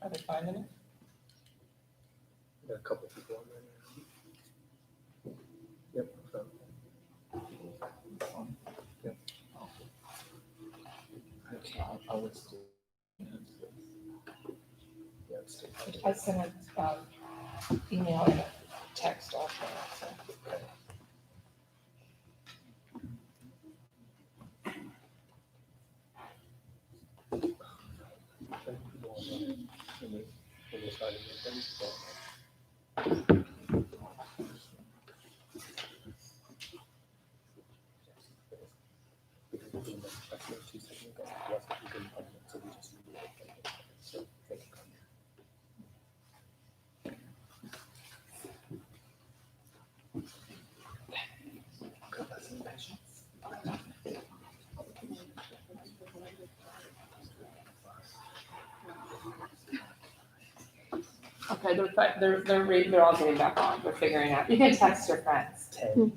Are they 5 minutes? Got a couple people on there. Yep. So. Yep. Okay, I'll list it. Yeah, let's do it. I sent an email and a text also. So. Okay, they're all getting back on. We're figuring out. You can text your friends. 10.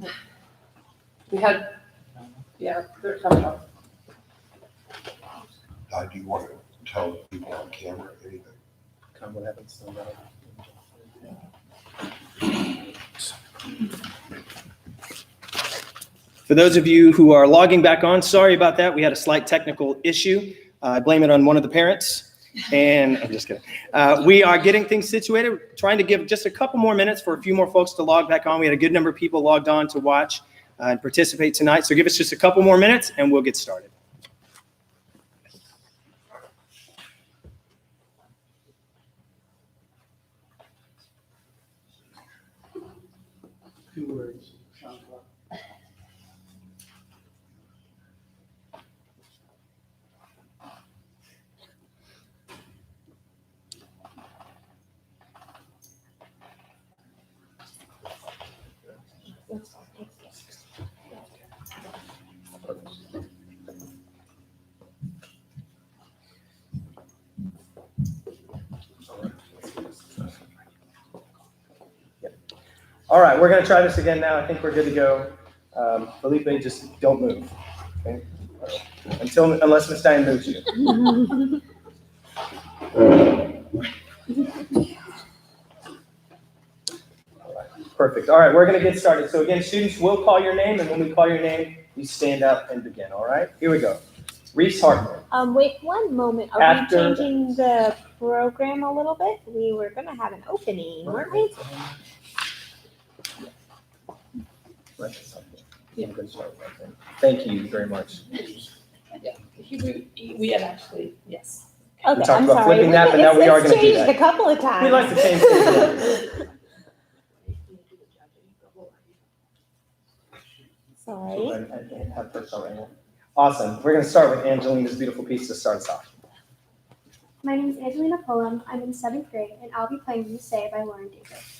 We had, yeah, they're coming up. Do you want to tell people on camera anything? Kind of what happens to them. For those of you who are logging back on, sorry about that. We had a slight technical issue. I blame it on one of the parents. And I'm just kidding. We are getting things situated, trying to give just a couple more minutes for a few more folks to log back on. We had a good number of people logged on to watch and participate tonight. So give us just a couple more minutes and we'll get started. Two words. All right, we're going to try this again now. I think we're good to go. Felipe, just don't move. Okay? Unless Miss Diane moves you. All right, perfect. All right, we're going to get started. So again, students will call your name, and when we call your name, you stand up and begin. All right, here we go. Reese Hartman. Wait one moment. Are we changing the program a little bit? We were going to have an opening, weren't we? Yeah. I'm going to start right there. Thank you very much. Yeah, we had actually, yes. Okay, We talked I'm about sorry. flipping that, but now we are going to do changed that. a couple of times. We like to change things. Sorry. And have her start right now. Awesome. We're going to start with Angelina's beautiful piece to start us off. My name is Angelina Pullum. I'm in 7th grade, and I'll be playing You Say by Lauren Davis.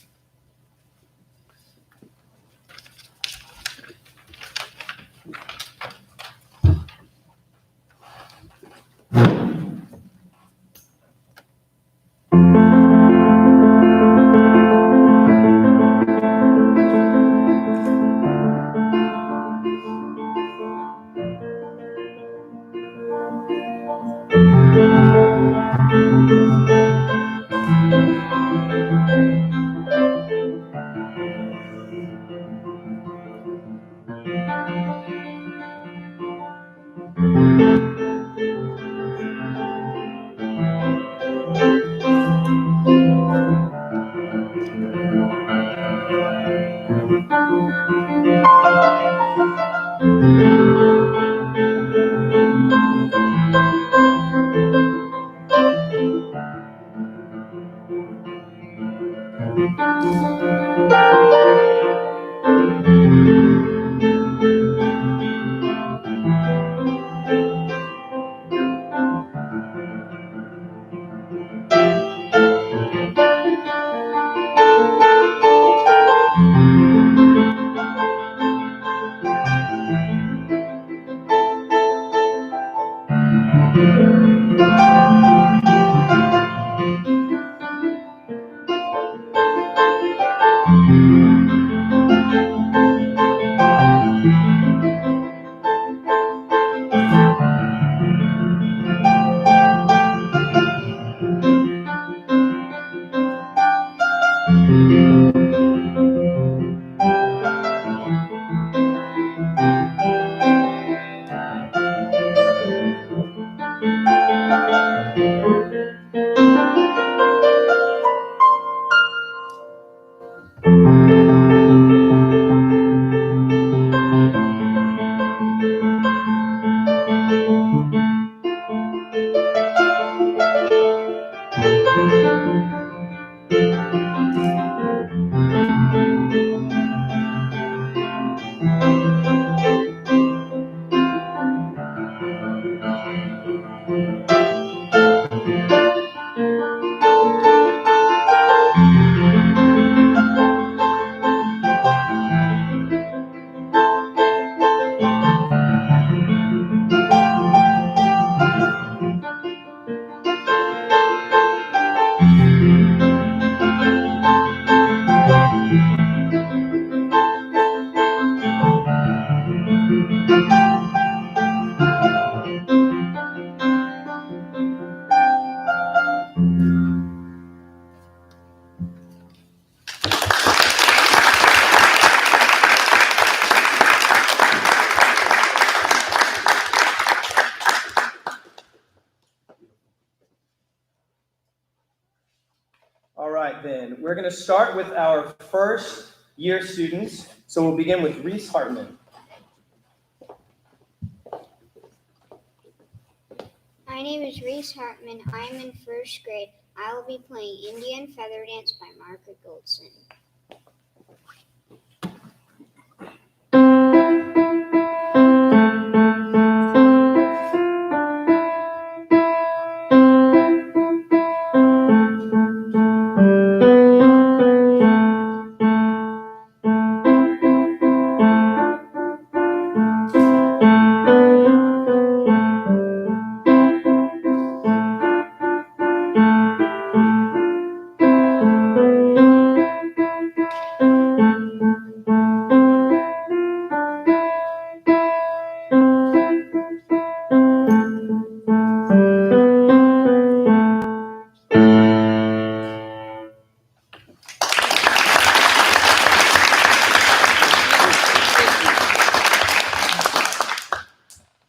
right, then. We're going to start with our first year students. So we'll begin with Reese Hartman. My name is Reese Hartman. I am in first grade. I will be playing Indian Feather Dance by Margaret Goldson.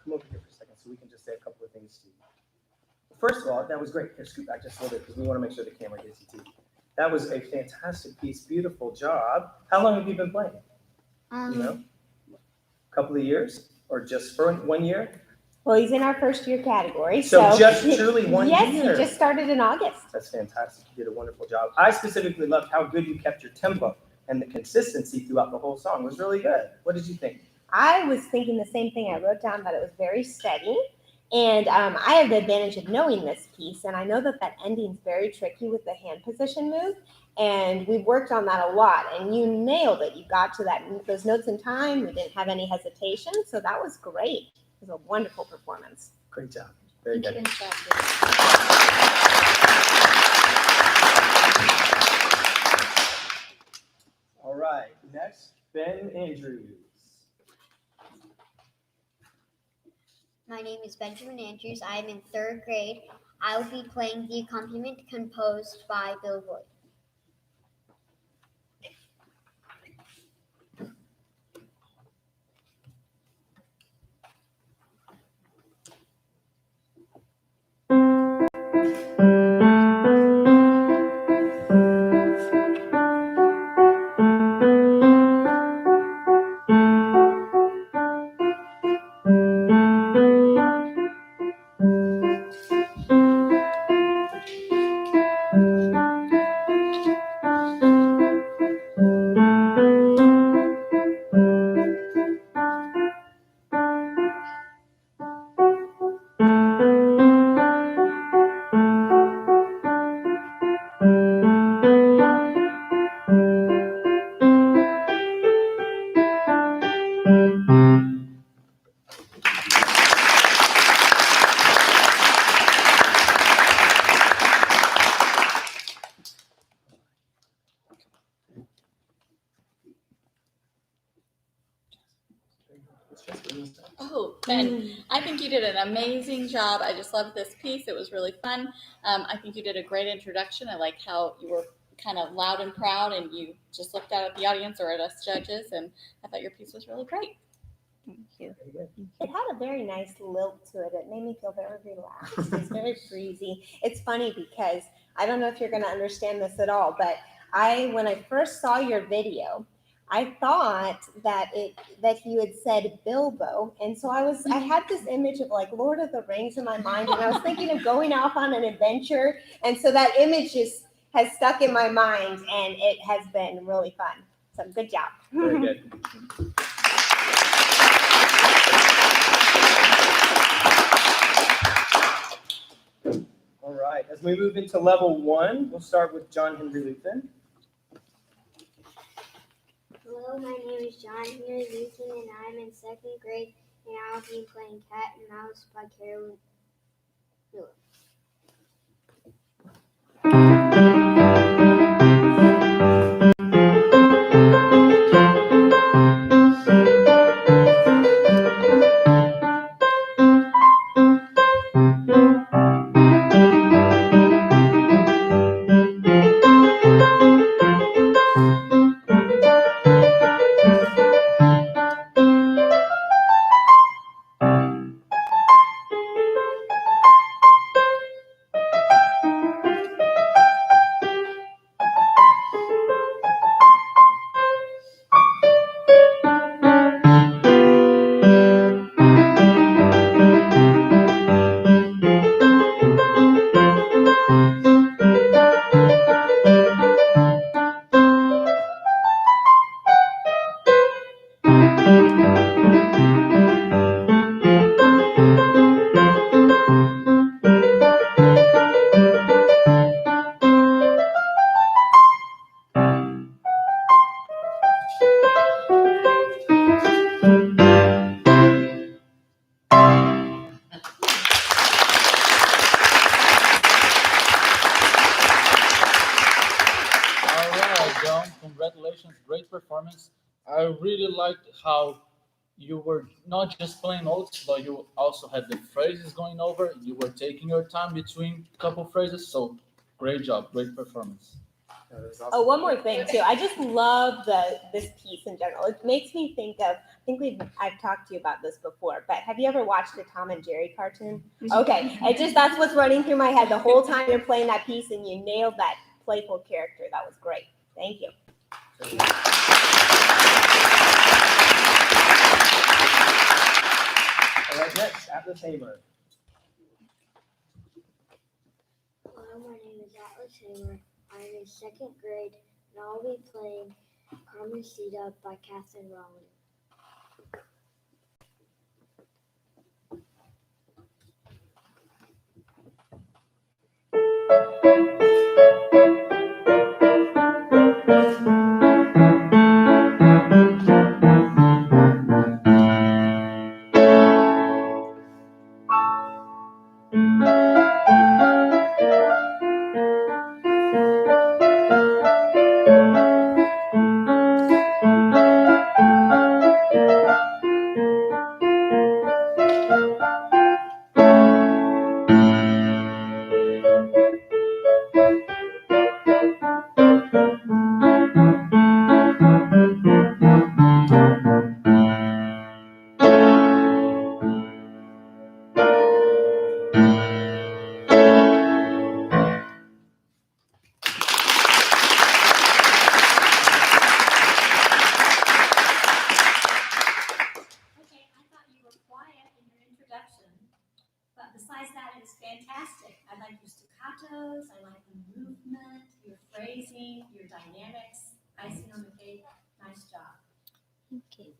Come over here for a second so we can just say a couple of things to you. First of all, that was great. Here, scoot back just a little bit because we want to make sure the camera gets you too. That was a fantastic piece. Beautiful job. How long have you been playing? A couple of years or just for 1 year? Well, he's in our first year category. So just truly 1 year? Yes, he just started in August. That's fantastic. You did a wonderful job. I specifically loved how good you kept your tempo and the consistency throughout the whole song. It was really good. What did you think? I was thinking the same thing. I wrote down that it was very steady. And I have the advantage of knowing this piece. And I know that that ending is very tricky with the hand position move. And we worked on that a lot. And you nailed it. You got to those notes in time. You didn't have any hesitation. So that was great. It was a wonderful performance. Great job. Very good. All right. Next, Ben Andrews. My name is Benjamin Andrews. I am in third grade. I will be playing the accompaniment composed by Bill Boyd. Oh, Ben, I think you did an amazing job. I just loved this piece. It was really fun. I think you did a great introduction. I like how you were kind of loud and proud and you just looked out at the audience or at us judges, and I thought your piece was really great. Thank you. It had a very nice lilt to it. It made me feel very relaxed. It's very breezy. It's funny because I don't know if you're going to understand this at all, but when I first saw your video, I thought that you had said Bilbo, and so I had this image of like Lord of the Rings in my mind, and I was thinking of going off on an adventure, and so that image has stuck in my mind, and it has been really fun. So good job. Very good. All right, as we move into level 1, we'll start with John Henry Luthen. Hello, my name is John Henry Luthen, and I'm in second grade, and I'll be playing Cat and Mouse by Carolyn Miller. congratulations, great performance. I really liked how you were not just playing notes, but you also had the phrases going over. You were taking your time between couple phrases, so great job, great performance. That was awesome. Oh, one more thing too. I just love this piece in general. It makes me think of. I think I've talked to you about this before, but have you ever watched a Tom and Jerry cartoon? Okay, that's what's running through my head the whole time you're playing that piece, and you nailed that playful character. That was great. Thank you. All right, next, Atlas Hamer. Hello, my name is Atlas Hamer. I am in second grade, and I'll be playing Carmencita by Catherine Rowland. But besides that, it was fantastic. I like your staccatos, I like the movement, your phrasing, your dynamics, icing on the cake. Nice job. Okay.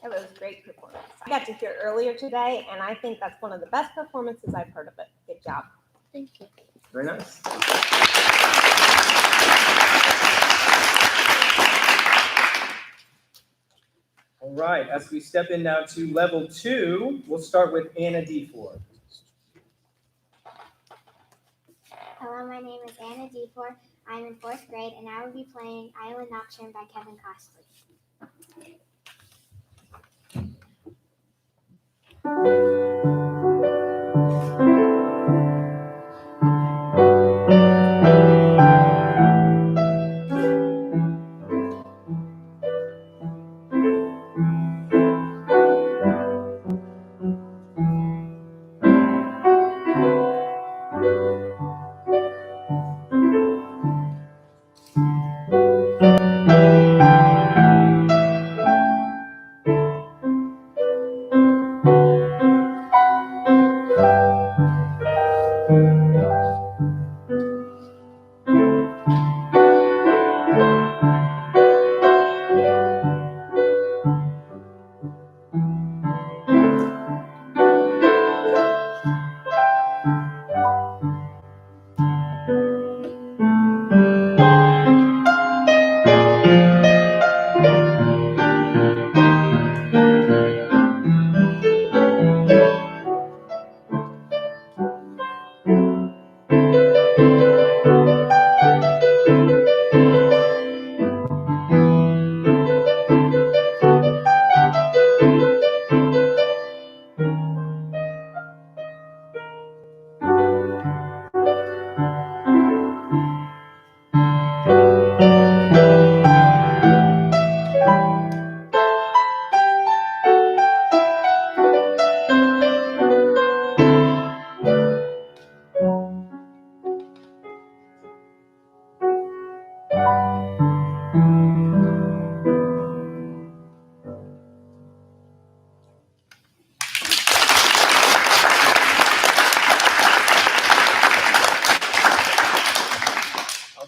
It was a great performance. I got to hear earlier today, and I think that's one of the best performances I've heard of it. Good job. Thank you. Very nice. All right, as we step in now to level 2, we'll start with Anna D4. Hello, my name is Anna D4. I'm in 4th grade, and I will be playing Island Nocturne by Kevin Costley.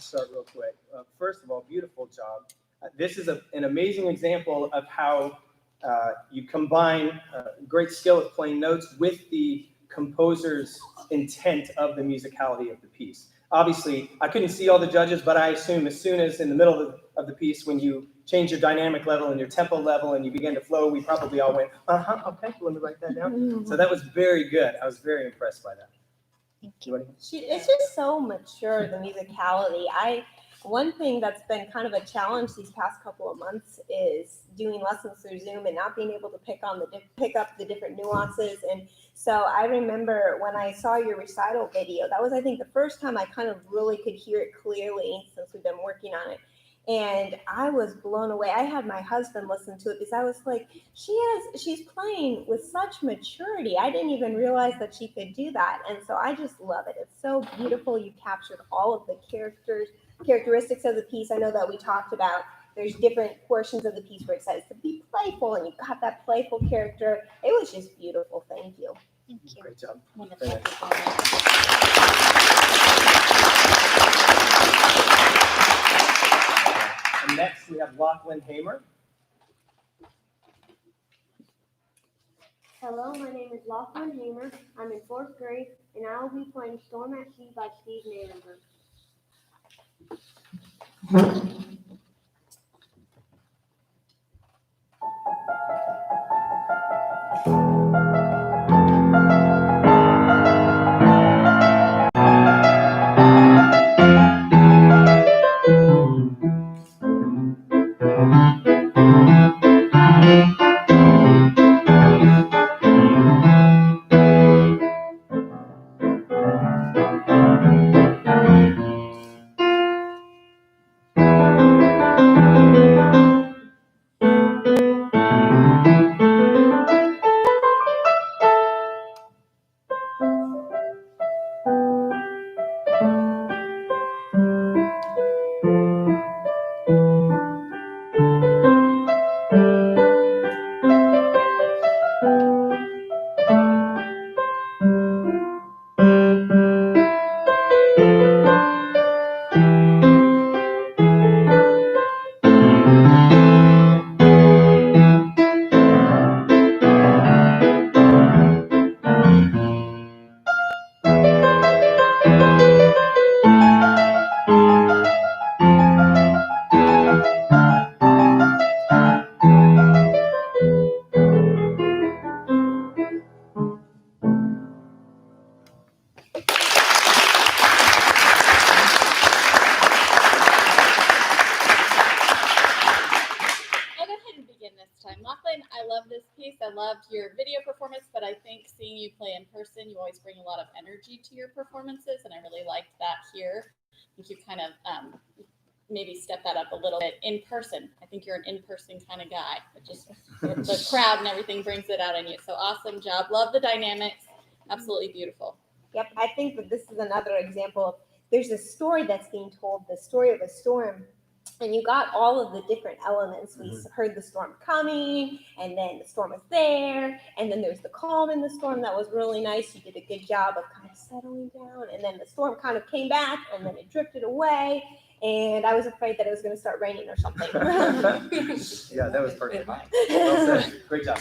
Start real quick. First of all, beautiful job. This is an amazing example of how you combine great skill of playing notes with the composer's intent of the musicality of the piece. Obviously, I couldn't see all the judges, but I assume as soon as in the middle of the piece, when you change your dynamic level and your tempo level and you begin to flow, we probably all went, okay, let me write that down. So that was very good. I was very impressed by that. Thank you. It's just so mature, the musicality. One thing that's been kind of a challenge these past couple of months is doing lessons through Zoom and not being able to pick up the different nuances. And so I remember when I saw your recital video, that was, I think, the first time I kind of really could hear it clearly since we've been working on it. And I was blown away. I had my husband listen to it because I was like, she's playing with such maturity. I didn't even realize that she could do that. And so I just love it. It's so beautiful. You captured all of the characteristics of the piece. I know that we talked about there's different portions of the piece where it says to be playful, and you got that playful character. It was just beautiful. Thank you. Thank you. Great job. Wonderful Very nice. performance. And next we have Lachlan Hamer. Hello, my name is Lachlan Hamer. I'm in 4th grade, and I will be playing Storm at Sea by Steve Nanenberg. I'll go ahead and begin this time. Lachlan, I love this piece. I loved your video performance, but I think seeing you play in person, you always bring a lot of energy to your performances, and I really liked that here. I think you kind of maybe step that up a little bit in person. I think you're an in-person kind of guy, but just the crowd and everything brings it out in you. So awesome job. Love the dynamics. Absolutely beautiful. Yep, I think that this is another example of there's a story that's being told, the story of a storm, and you got all of the different elements. We heard the storm coming, and then the storm was there, and then there's the calm in the storm. That was really nice. You did a good job of kind of settling down, and then the storm kind of came back, and then it drifted away, and I was afraid that it was going to start raining or something. Yeah, that was perfect. Well said. Great job.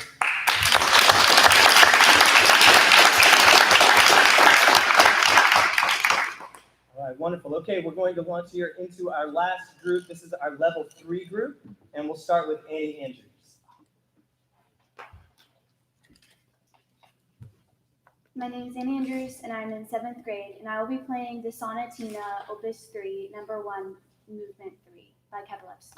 All right, wonderful. Okay, we're going to launch here into our last group. This is our level 3 group, and we'll start with Annie Andrews. My name is Annie Andrews, and I'm in 7th grade, and I will be playing the Sonatina Opus 3, number 1, movement 3 by GPLS.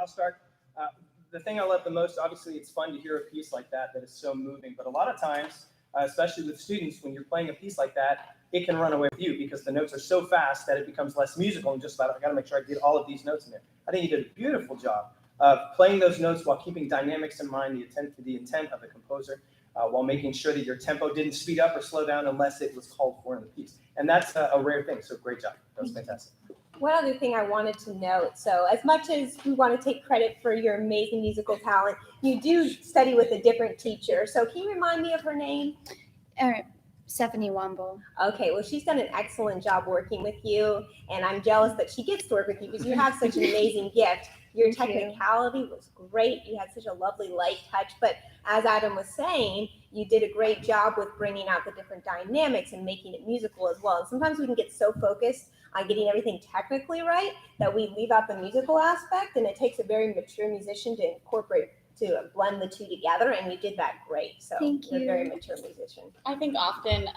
I'll start. The thing I love the most, obviously, it's fun to hear a piece like that is so moving. But a lot of times, especially with students, when you're playing a piece like that, it can run away with you because the notes are so fast that it becomes less musical and just about, I got to make sure I get all of these notes in there. I think you did a beautiful job of playing those notes while keeping dynamics in mind, the intent of the composer, while making sure that your tempo didn't speed up or slow down unless it was called for in the piece. And that's a rare thing. So great job. That was fantastic. One other thing I wanted to note, so as much as we want to take credit for your amazing musical talent, you do study with a different teacher. So can you remind me of her name? Stephanie Womble. Okay, well, she's done an excellent job working with you, and I'm jealous that she gets to work with you because you have such an amazing gift. Your technicality was great. You had such a lovely light touch, but as Adam was saying, you did a great job with bringing out the different dynamics and making it musical as well. And sometimes we can get so focused on getting everything technically right that we leave out the musical aspect, and it takes a very mature musician to incorporate, to blend the two together, and you did that great. So Thank you're a you. very mature musician. I think often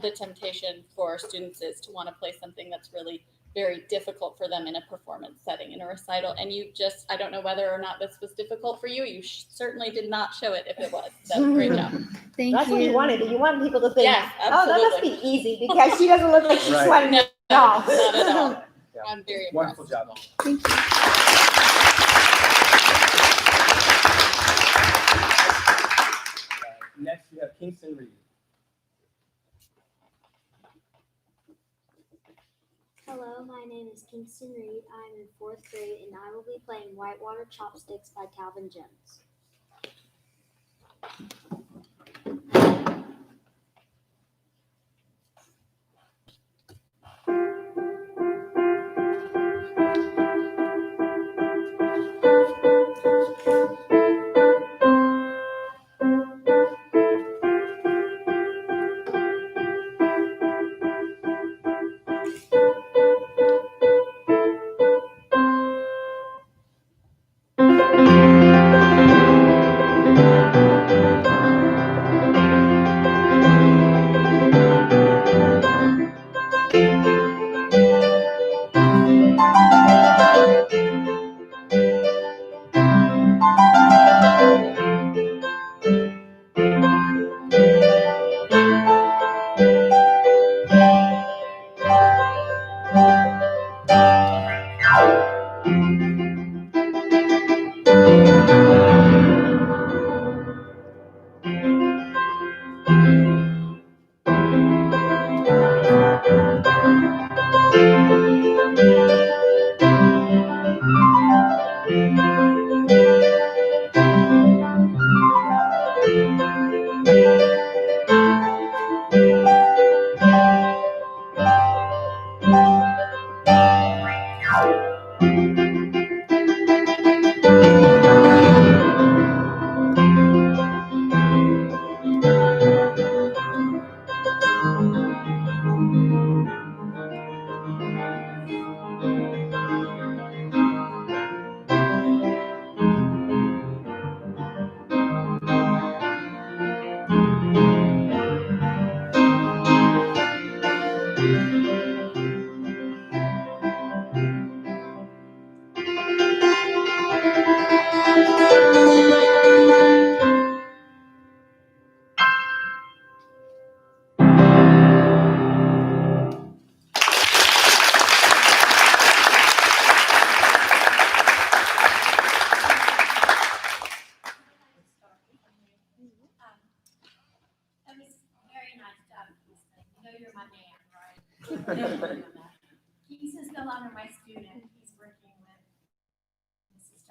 the temptation for students is to want to play something that's really very difficult for them in a performance setting, in a recital. And you just, I don't know whether or not this was difficult for you. You certainly did not show it if it was. So great job. Thank That's you. what you wanted. You want people to think, Yes, oh, that must absolutely. be easy because she doesn't look like she's Right. sweating No, at all. not at all. Yeah. I'm very Wonderful impressed. job. Thank you. Next, we have Kingston Reed. Hello, my name is Kingston Reed. I'm in 4th grade and I will be playing Whitewater Chopsticks by Calvin Jones.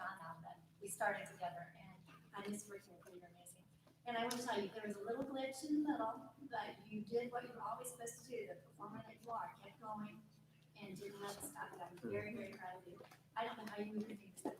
John now that we started together, and I miss working with you. You're amazing. And I want to tell you, there was a little glitch in the middle, but you did what you were always supposed to do, the performer that you are, kept going and didn't let it stop. I'm very, very proud of you. I don't know how you would fix that.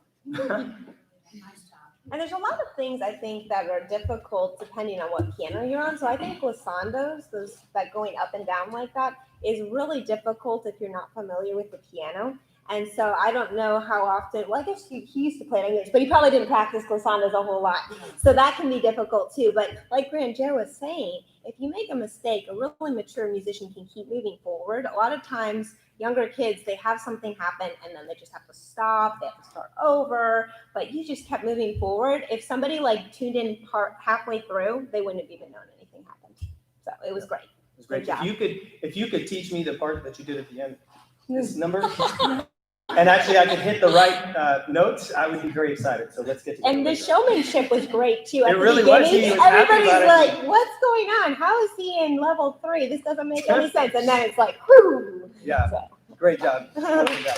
Nice job. And there's a lot of things I think that are difficult depending on what piano you're on. So I think glissandos, those that going up and down like that, is really difficult if you're not familiar with the piano. And so I don't know how often, well, I guess he used to play it English, but he probably didn't practice glissandos a whole lot. So that can be difficult too. But like Grand Joe was saying, if you make a mistake, a really mature musician can keep moving forward. A lot of times, younger kids, they have something happen and then they just have to stop, they have to start over, but you just kept moving forward. If somebody like tuned in halfway through, they wouldn't have even known anything happened. So it was great. It was great. Good job. If you could teach me the part that you did at the end, this number, and actually I could hit the right notes, I would be very excited. So let's get together. And the showmanship was great too. At It the really was. beginning, He was happy everybody's about it. like, "What's going on? How is he in level 3? This doesn't make any sense." And then it's like, "Whoo!" Yeah, So. great job. Great job.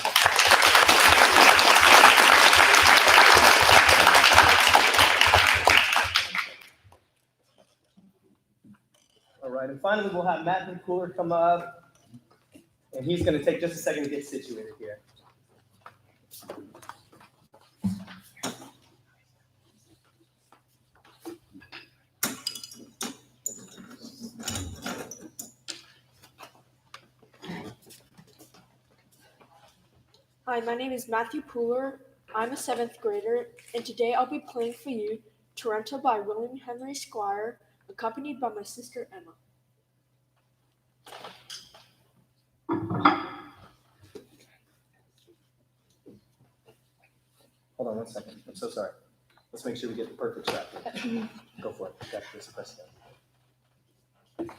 All right, and finally we'll have Matthew Cooler come up, and he's going to take just a second to get situated here. Hi, my name is Matthew Pooler. I'm a 7th grader, and today I'll be playing for you Toronto by William Henry Squire, accompanied by my sister Emma. Hold on one second. I'm so sorry. Let's make sure we get the perfect shot. Go for it. Got this. Press it.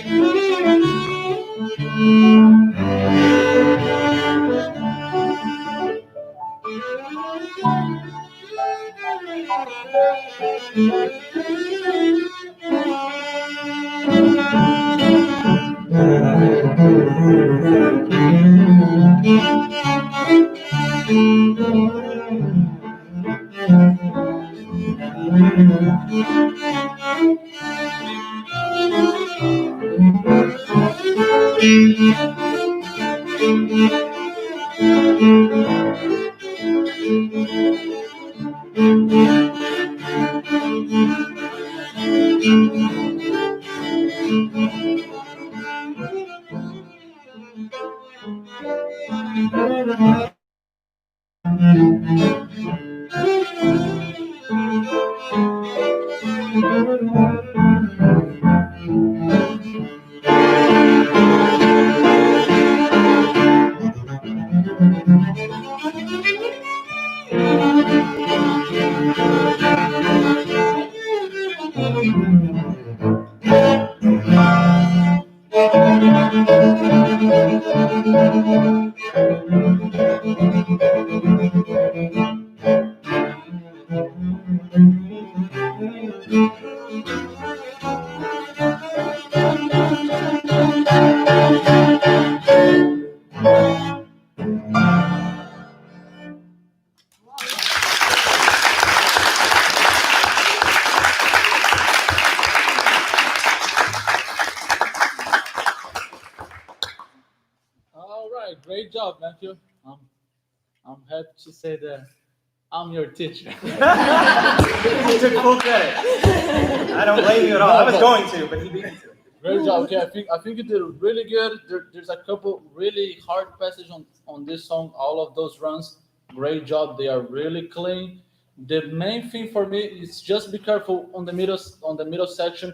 Thank you. All right, great job, Matthew. I'm happy to say that I'm your teacher. He took full credit. I don't blame you at all. I was going to, but he beat me to it. Great job. Okay, I think you did really good. There's a couple really hard passages on this song. All of those runs, great job. They are really clean. The main thing for me is just be careful on the middle section,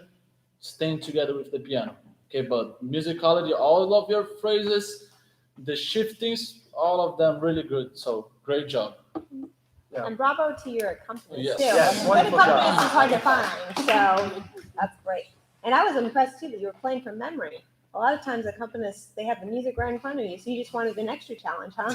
staying together with the piano. Okay, but musicality, all of your phrases, the shiftings, all of them really good. So great job. Yeah. And bravo to your accompanist Yes. too. Yes, Good wonderful accompanist job. is hard to find, so that's great. And I was impressed too that you were playing from memory. A lot of times accompanists, they have the music right in front of you, so you just wanted an extra challenge, huh?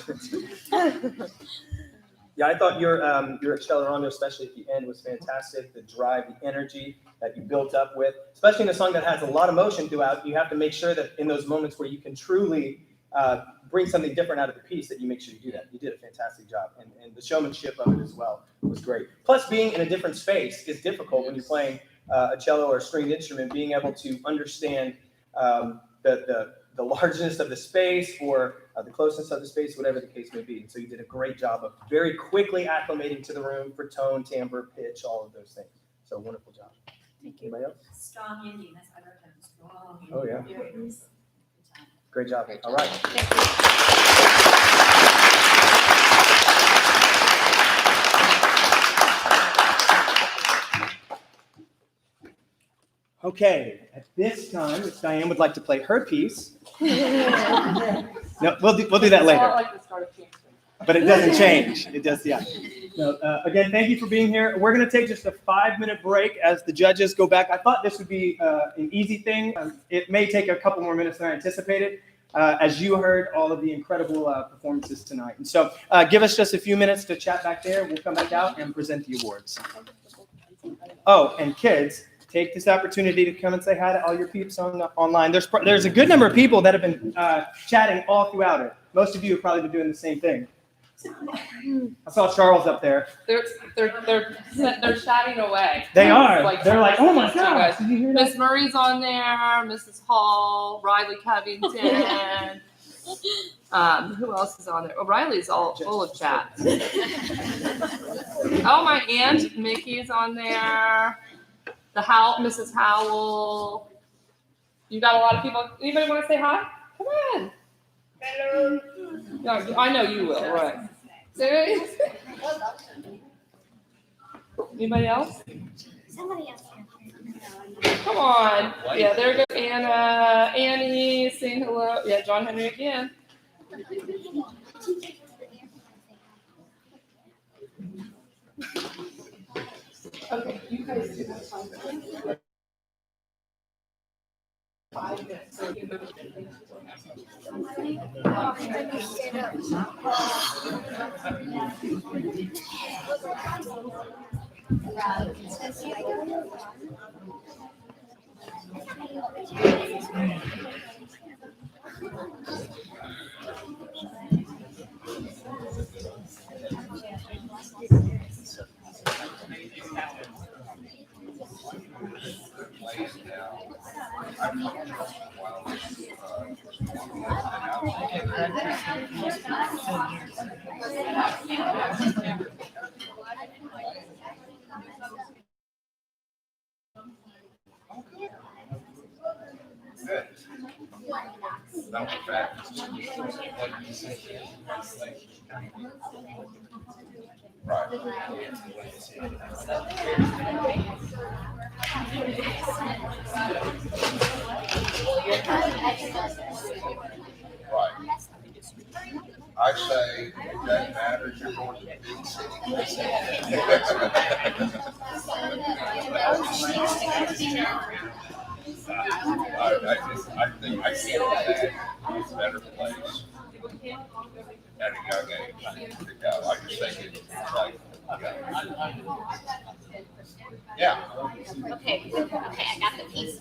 Yeah, I thought your accelerando, especially at the end, was fantastic. The drive, the energy that you built up with, especially in a song that has a lot of motion throughout, you have to make sure that in those moments where you can truly bring something different out of the piece, that you make sure you do that. You did a fantastic job, and the showmanship of it as well was great. Plus, being in a different space is difficult when you're playing a cello or a stringed instrument. Being able to understand the largeness of the space or the closeness of the space, whatever the case may be. And so you did a great job of very quickly acclimating to the room for tone, timbre, pitch, all of those things. So wonderful job. Thank you. Anybody else? Strong ending, that's what I wrote down, strong ending. Oh, yeah. Very nice. Good job. Great job. Great All job. right. Okay, at this time, Miss Diane would like to play her piece. No, we'll do that It's a lot later. like the start of Kingston. But it doesn't change. It does, yeah. No, again, thank you for being here. We're going to take just a 5-minute break as the judges go back. I thought this would be an easy thing. It may take a couple more minutes than I anticipated, as you heard all of the incredible performances tonight. And so give us just a few minutes to chat back there. We'll come back out and present the awards. Oh, and kids, take this opportunity to come and say hi to all your peeps online. There's a good number of people that have been chatting all throughout it. Most of you have probably been doing the same thing. I saw Charles up there. They're chatting away. They are. Like, They're like, oh my you guys. gosh, did you hear that? Miss Murray's on there, Mrs. Hall, Riley Covington. Who else is on there? Oh, Riley's all full of chats. Oh, my aunt Mickey's on there. Mrs. Howell. You got a lot of people. Anybody want to say hi? Come on. Hello. No, I know you will, right? Serious? Anybody else? Somebody else. Come on. Yeah, there goes Anna. Annie, saying hello. Yeah, John Henry again. Okay, you guys do have time. 5 minutes. So you can go to Good. That was fast. Right. I say it doesn't matter if you're going to the big city. I see that it's a better place at a young age to go. I just think it's like, yeah. Okay, I got the piece.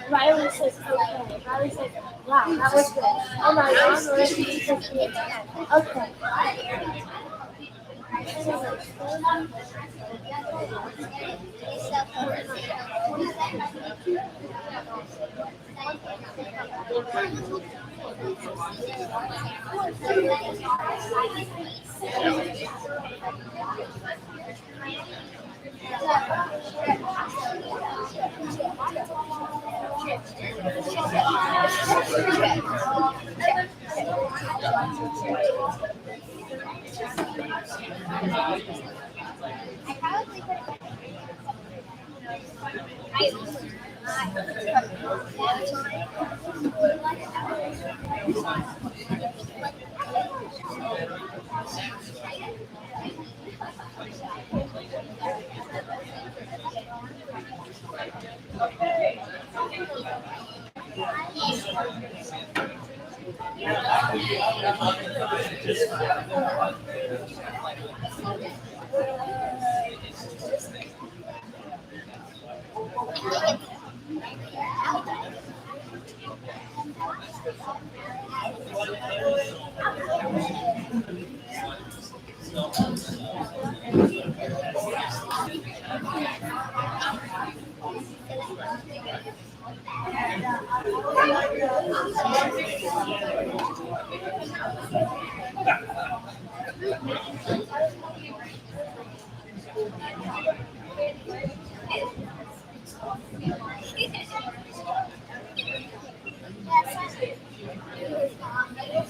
Riley says okay. Riley says, wow, that was good. Oh my gosh, Riley says okay.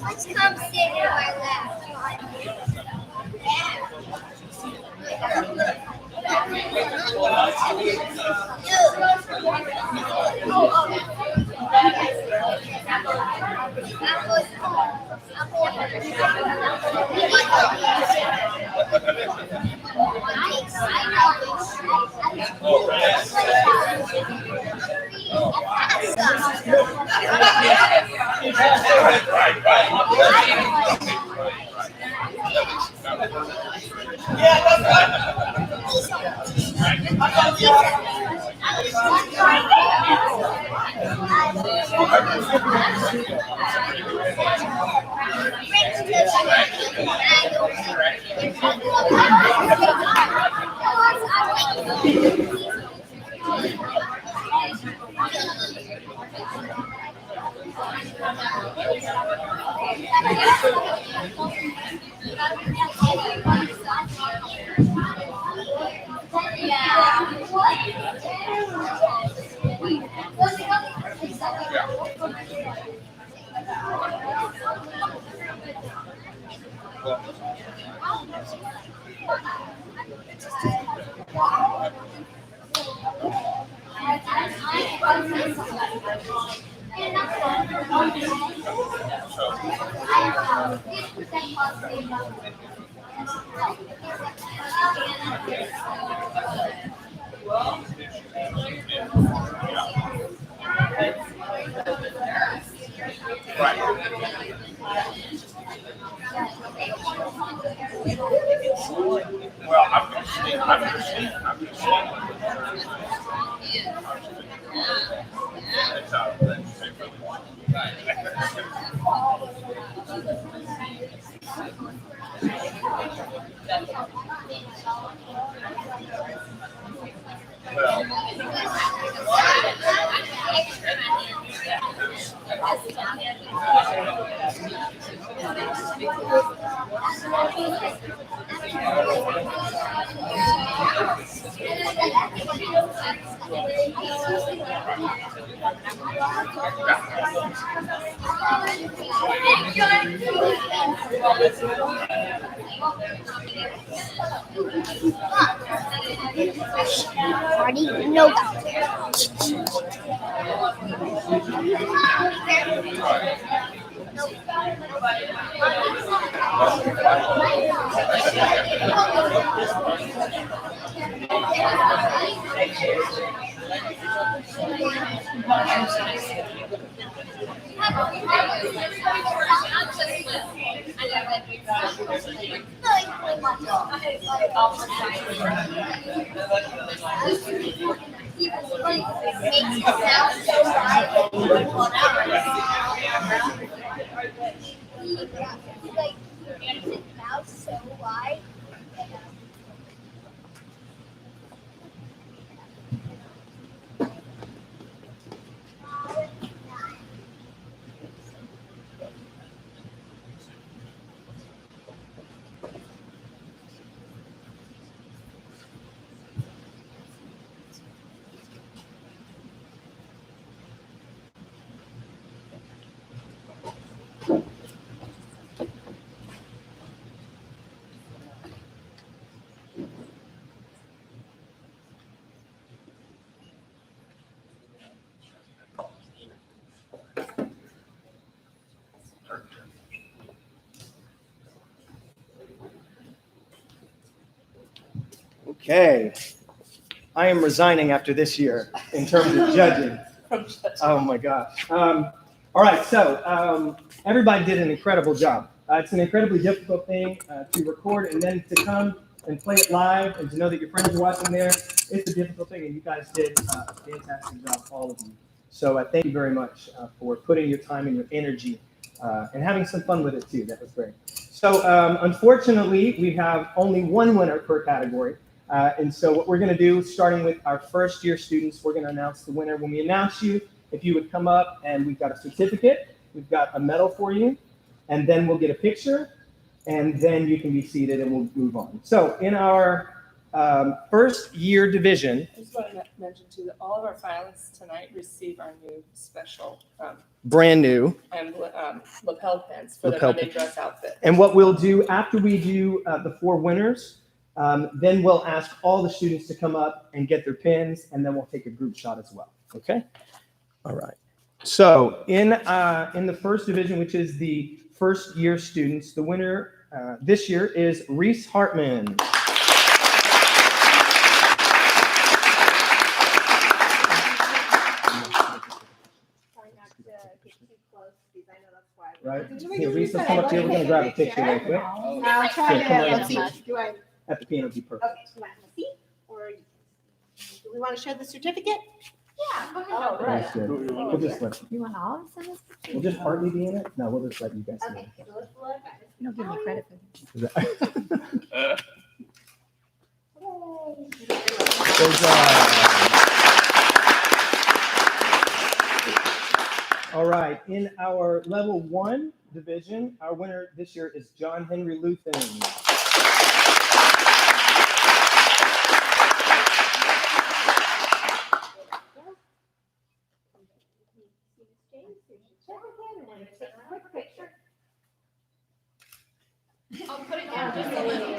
Let's come sit in my lap. Well, I'm just saying. That's how that's Party, no go. Okay. I am resigning after this year in terms of judging. Oh my gosh. All right, so everybody did an incredible job. It's an incredibly difficult thing to record and then to come and play it live and to know that your friends are watching there. It's a difficult thing, and you guys did a fantastic job, all of you. So thank you very much for putting your time and your energy and having some fun with it too. That was great. So unfortunately, we have only one winner per category. And so what we're going to do, starting with our first year students, we're going to announce the winner. When we announce you, if you would come up, and we've got a certificate, we've got a medal for you, and then we'll get a picture, and then you can be seated and we'll move on. So in our first year division. I just want to mention too that all of our finalists tonight receive our new special Brand new. lapel pins for their Lapel Monday dress outfit. And what we'll do after we do the 4 winners, then we'll ask all the students to come up and get their pins, and then we'll take a group shot as well. Okay? All right. So in the first division, which is the first year students, the winner this year is Reese Hartman. Right? Here, Reese, let's come up here. We're going to grab a picture real quick. I'll try Here, come to, on let's down. see, do I, At the piano, be perfect. okay, do I have a seat, or do we want to show the certificate? Yeah, go ahead. Oh, That's good. We'll just let, You want all of them? we'll just partly be in it. No, we'll just let you guys see Okay, so let's look at this. You don't give me credit for this. it. Good job. All right, in our level 1 division, our winner this year is John Henry Luthen. I'll put it down just a little.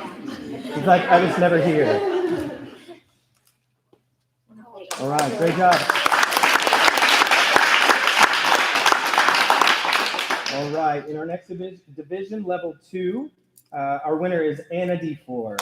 He's like, I was never here. All right, great job. All right, in our next division, level 2, our winner is Anna D4.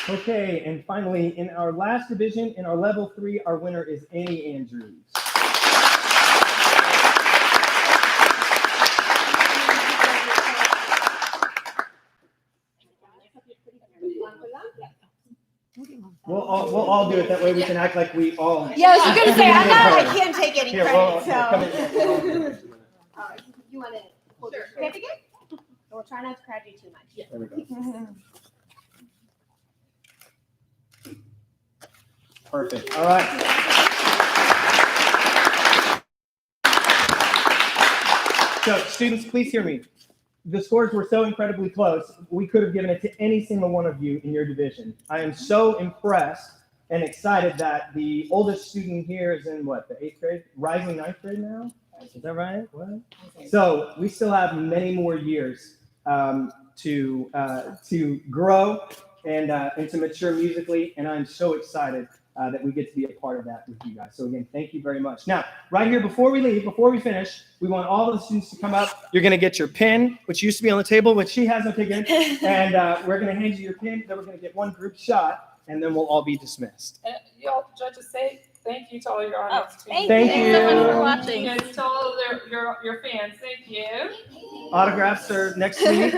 Okay, and finally, in our last division, in our level 3, our winner is Annie Andrews. We'll all do it. That way we can act like we all. Yeah, I was gonna say, I Here, can't take any Here, credit, come so. in. All right, you want to hold your certificate? We'll try not to crowd you too much. There we go. Perfect. All right. So, students, please hear me. The scores were so incredibly close, we could have given it to any single one of you in your division. I am so impressed and excited that the oldest student here is in what, the 8th grade? Rising 9th grade now? Is that right? What? So we still have many more years. to grow and to mature musically. And I'm so excited that we get to be a part of that with you guys. So again, thank you very much. Now, right here, before we finish, we want all of the students to come up. You're going to get your pin, which used to be on the table, which she has. Okay, good. And we're going to hand you your pin. Then we're going to get one group shot, and then we'll all be dismissed. And y'all judges say thank you to all your audience. Thank Thank you so much you. for watching. And to all of your fans, thank you. Autographs are next week.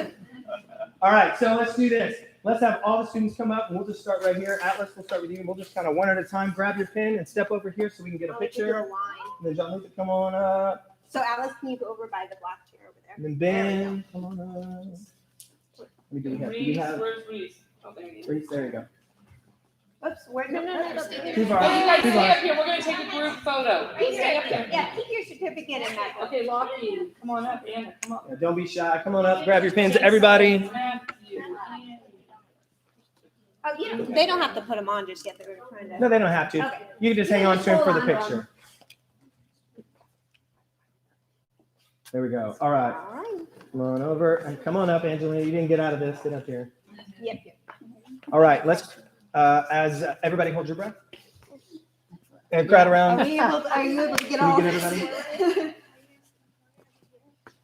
All right, so let's do this. Let's have all the students come up, and we'll just start right here. Atlas, we'll start with you. We'll just kind of one at a time. Grab your pen and step over here so we can get a picture. And then John Luca, come on up. So Alice, can you go over by the black chair over there? And then Ben, come on up. What do we have? Do we have Where's Reese? Oh, there you go. Reese? There you go. Oops, where? No. Too Oh, you far. guys Too stay far. up here. We're going to take a group photo. Stay up there. Yeah, keep your certificate in that. Okay, Lockie, come on up. Anna, come on. Yeah, don't be shy. Come on up. Grab your pens, everybody. Matthew. Oh, they don't have to put them on just yet. They were trying to. No, they don't have to. Okay. You can just hang on to him for the picture. There we go. All right. All right. Come on over. And come on up, Angelina. You didn't get out of this. Get up here. Yep. All right. Let's, as everybody hold your breath. And crowd around. Are you able to get Can all? we get everybody?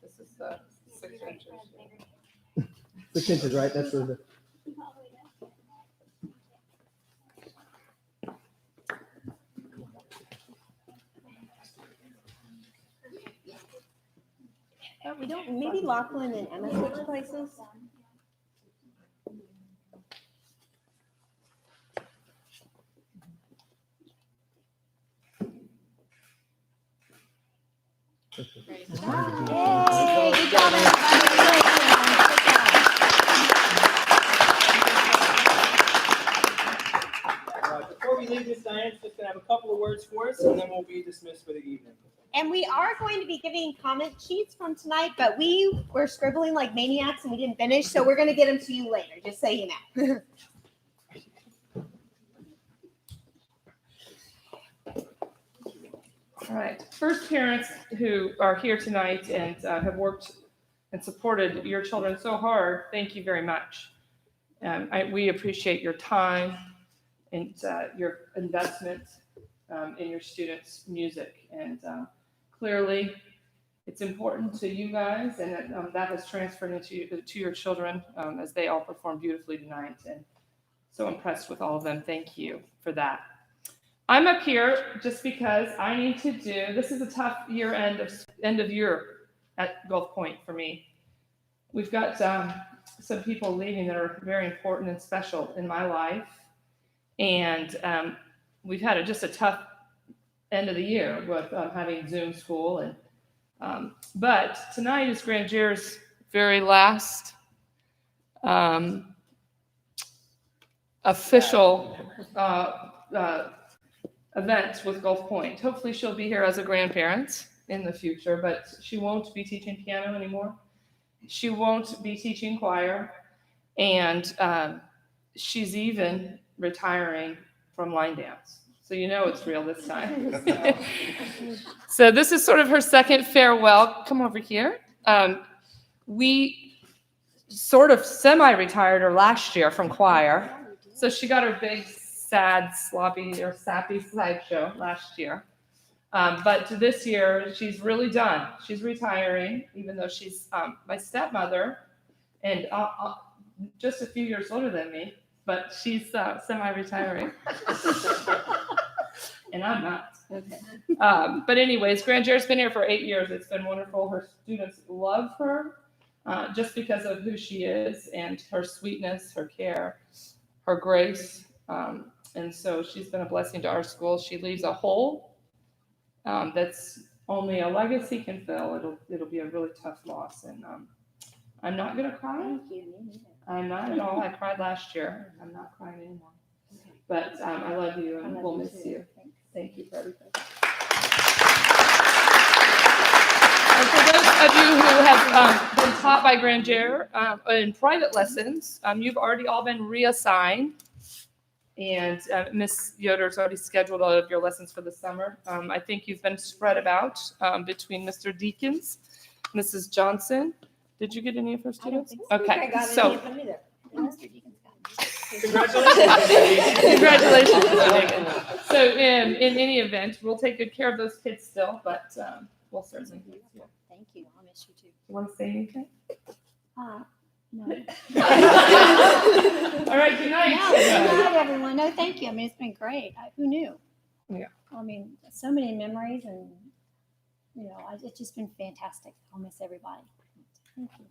This is 6 inches. 6 inches, right? That's the. Oh, we don't. Maybe Lachlan and Emma switch places. Yay! Good job, everybody. Before we leave this, Diane's just going to have a couple of words for us, and then we'll be dismissed for the evening. And we are going to be giving comment sheets from tonight, but we were scribbling like maniacs and we didn't finish, so we're going to get them to you later, just so you know. All right. First, parents who are here tonight and have worked and supported your children so hard, thank you very much. We appreciate your time and your investment in your students' music. And clearly, it's important to you guys, and that has transferred into to your children as they all perform beautifully tonight. And so impressed with all of them. Thank you for that. I'm up here just because I need to do. This is a tough end of year at Gulf Point for me. We've got some people leaving that are very important and special in my life, and we've had just a tough end of the year with having Zoom school. And but tonight is Grandier's very last official event with Gulf Point. Hopefully she'll be here as a grandparent in the future, but she won't be teaching piano anymore. She won't be teaching choir, and she's even retiring from line dance. So you know it's real this time. So this is sort of her second farewell. Come over here. We sort of semi-retired her last year from choir. So she got her big, sad, sloppy, or sappy sideshow last year. But this year, she's really done. She's retiring, even though she's my stepmother and just a few years older than me, but she's semi-retiring. And I'm not. Okay. But anyways, Grandier's been here for 8 years. It's been wonderful. Her students love her just because of who she is and her sweetness, her care, her grace. And so she's been a blessing to our school. She leaves a hole that's only a legacy can fill. It'll be a really tough loss. And I'm not going to cry. I'm not at all. I cried last year. I'm not crying anymore. But I love you, and we'll miss you. Thank you for everything. And for those of you who have been taught by Grandier in private lessons, you've already all been reassigned. And Miss Yoder's already scheduled all of your lessons for the summer. I think you've been spread about between Mr. Deakins, Mrs. Johnson, Did you get any of her I don't students? think so. Okay, I got so any of them either. Mr. Deacon's got it. congratulations. Megan. So in any event, we'll take good care of those kids still, but we'll certainly be here. Thank you. I'll miss you too. You want to say anything? No. All right, good night. No, good night, everyone. No, thank you. I mean, it's been great. Who knew? Yeah. I mean, so many memories, and it's just been fantastic. I'll miss everybody. Thank you.